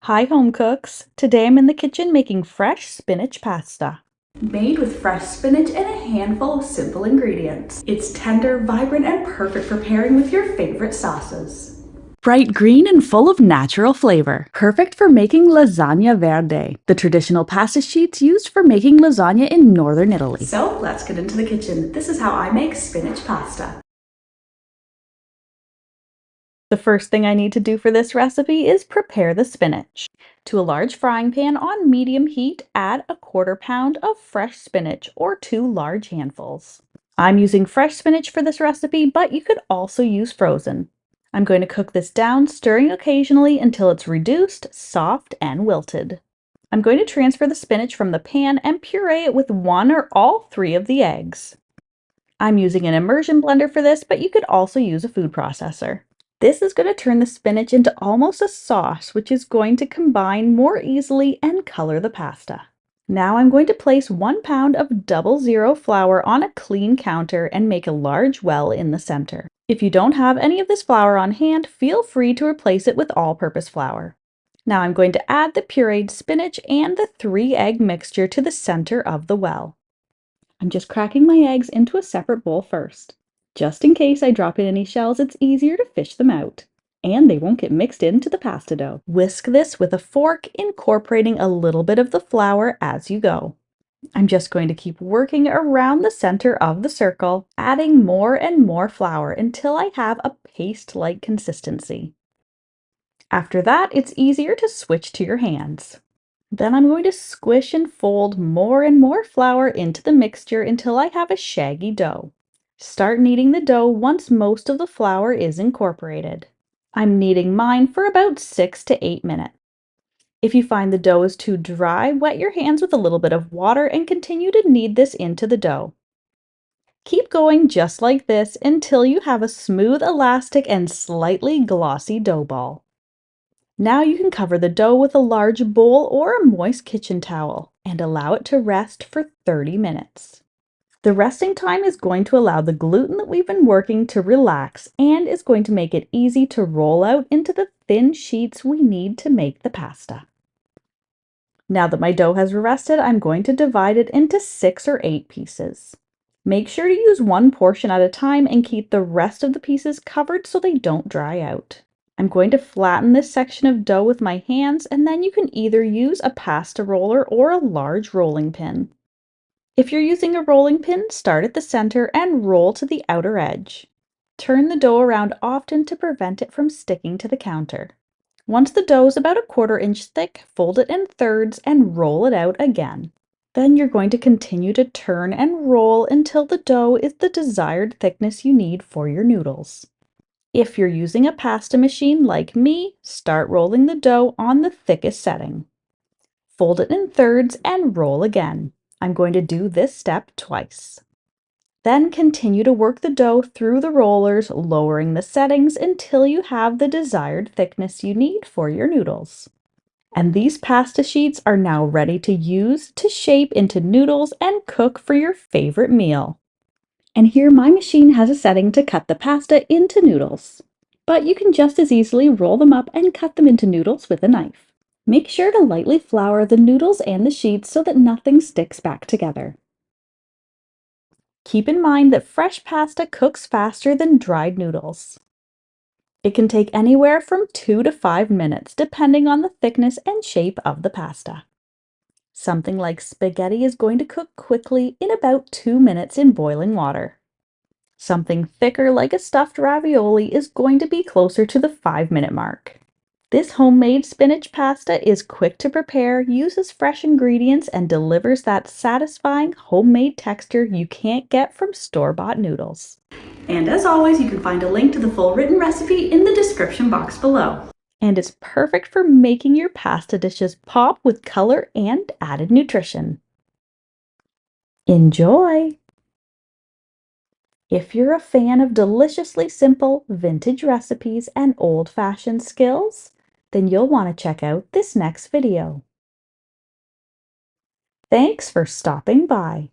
Hi home cooks! Today I'm in the kitchen making fresh spinach pasta. Made with fresh spinach and a handful of simple ingredients. It's tender, vibrant, and perfect for pairing with your favorite sauces. Bright green and full of natural flavor. Perfect for making lasagna verde, the traditional pasta sheets used for making lasagna in northern Italy. So let's get into the kitchen. This is how I make spinach pasta. The first thing I need to do for this recipe is prepare the spinach. To a large frying pan on medium heat, add a 1/4 pound of fresh spinach or 2 large handfuls. I'm using fresh spinach for this recipe, but you could also use frozen. I'm going to cook this down, stirring occasionally until it's reduced, soft, and wilted. I'm going to transfer the spinach from the pan and puree it with 1 or all 3 of the eggs. I'm using an immersion blender for this, but you could also use a food processor. This is going to turn the spinach into almost a sauce, which is going to combine more easily and color the pasta. Now I'm going to place 1 pound of 00 flour on a clean counter and make a large well in the center. If you don't have any of this flour on hand, feel free to replace it with all-purpose flour. Now I'm going to add the pureed spinach and the 3-egg mixture to the center of the well. I'm just cracking my eggs into a separate bowl first. Just in case I drop in any shells, it's easier to fish them out. And they won't get mixed into the pasta dough. Whisk this with a fork, incorporating a little bit of the flour as you go. I'm just going to keep working around the center of the circle, adding more and more flour until I have a paste-like consistency. After that, it's easier to switch to your hands. Then I'm going to squish and fold more and more flour into the mixture until I have a shaggy dough. Start kneading the dough once most of the flour is incorporated. I'm kneading mine for about 6 to 8 minutes. If you find the dough is too dry, wet your hands with a little bit of water and continue to knead this into the dough. Keep going just like this until you have a smooth, elastic, and slightly glossy dough ball. Now you can cover the dough with a large bowl or a moist kitchen towel and allow it to rest for 30 minutes. The resting time is going to allow the gluten that we've been working to relax and is going to make it easy to roll out into the thin sheets we need to make the pasta. Now that my dough has rested, I'm going to divide it into 6 or 8 pieces. Make sure to use one portion at a time and keep the rest of the pieces covered so they don't dry out. I'm going to flatten this section of dough with my hands, and then you can either use a pasta roller or a large rolling pin. If you're using a rolling pin, start at the center and roll to the outer edge. Turn the dough around often to prevent it from sticking to the counter. Once the dough is about a 1/4 inch thick, fold it in thirds and roll it out again. Then you're going to continue to turn and roll until the dough is the desired thickness you need for your noodles. If you're using a pasta machine like me, start rolling the dough on the thickest setting. Fold it in thirds and roll again. I'm going to do this step twice. Then continue to work the dough through the rollers, lowering the settings until you have the desired thickness you need for your noodles. And these pasta sheets are now ready to use to shape into noodles and cook for your favorite meal. And here my machine has a setting to cut the pasta into noodles. But you can just as easily roll them up and cut them into noodles with a knife. Make sure to lightly flour the noodles and the sheets so that nothing sticks back together. Keep in mind that fresh pasta cooks faster than dried noodles. It can take anywhere from 2 to 5 minutes depending on the thickness and shape of the pasta. Something like spaghetti is going to cook quickly in about 2 minutes in boiling water. Something thicker like a stuffed ravioli is going to be closer to the 5-minute mark. This homemade spinach pasta is quick to prepare, uses fresh ingredients, and delivers that satisfying homemade texture you can't get from store-bought noodles. And as always, you can find a link to the full written recipe in the description box below. And it's perfect for making your pasta dishes pop with color and added nutrition. Enjoy! If you're a fan of deliciously simple vintage recipes and old-fashioned skills, then you'll want to check out this next video. Thanks for stopping by.